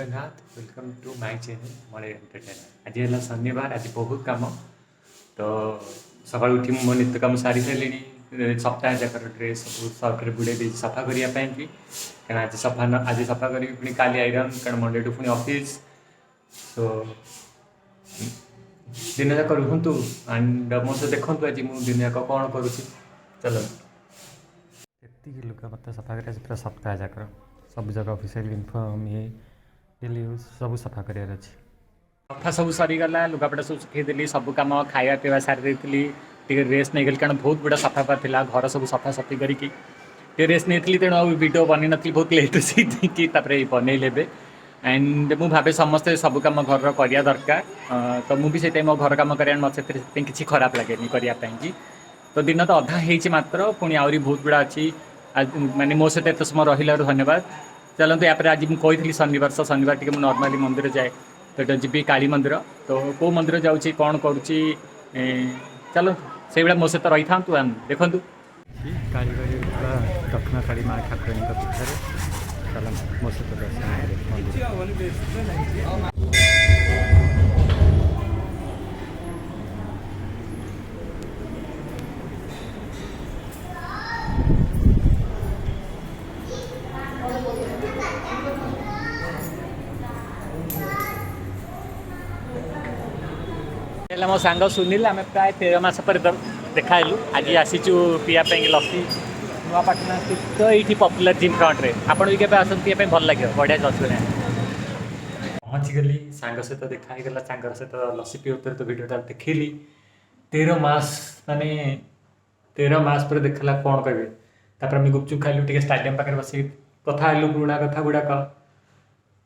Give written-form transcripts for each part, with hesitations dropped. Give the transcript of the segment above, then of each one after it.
Jagannath welcome to my channel Mani entertainer. आज है शनिवार, आज बहुत काम तो सका उठी मो नित्य कम सारी सारे सप्ताह जाकर ड्रेस सब सर्फे बुड़े दी सफा करने की क्या आज सफा करी पुणी काली आईरन कारण मंडे टू पुणी ऑफिस सो दिन जाक रुहतु एंड मो सहित देखु आज मुझे दिन जाक कौन करुँच चलो लुगा पत्ता सफा कर पूरा सप्ताह जाकर सब जगह ऑफिशियल इनफॉर्म ये डेली यूज सब सफा करार अच्छे सफा सब सरीगला लुगापटा सब सुखेदेली सब कम खाया पीवा सारी टे रेस्ट नहीं गली कारण बहुत गुड़ा सफा था घर सब सफा सफी करके रेस्ट नहीं तेणु वीडियो बन नी बहुत लेट कि बनई ले एंड मु भावे समस्ते सब कम घर करिया दरकार तो मुझे मो घर कम कर किसी खराब लगे करने तो दिन तो अधा हो मात्र पुणी आहरी बहुत गुड़ा अच्छी माने मो सहित एत समय रही धन्यवाद। चलते यहाँ आज मुझे कही शनिवार टी नॉर्मली मंदिर जाए तो जी काली मंदिर तो कौ मंदिर जाऊँगी कौन करुँची चलो से भाया मो सहित रही था देखु कालीगढ़ दक्षिण काली माँ ठाकुराणी पीठर चल मो सहित मो सांग सुनील आम प्राय 13 मास पर देखालु आज आसीचु पीवाई लस्सी नुआ पाटना स्थित ये पपुलर जिम फ्रंट रे आपड़ भी केवे आसती भल लगे बढ़िया लस्सी पहुँची गली सांग सहित देखाईगला सांग सहित लस्सी पीते तो भिडियोटा देखली 13 मास माने 13 मास पर देखला कौन कहे तापर आम गुपचुप खाइलु टे स्टाडियम पाखे बस कथा हेलु पुराणा कथा गुड़ाक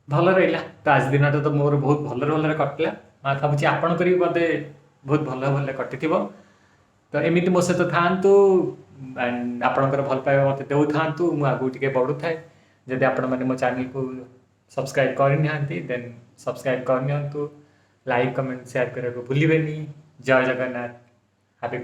भल रहा तो आज दिन तो मोर बहुत भल कटला भावुँ आपण कर बोधे बहुत भल कटि तो एमती मो सहित था आपणकर भल पाइबा मत दे था मुझे टे बढ़ू थाए जदि आपण मैंने मो चैनल को सब्सक्राइब करना देन सब्सक्राइब करनी लाइक कमेंट शेयर करने को भूलें। जय जगन्नाथ। हैप्पी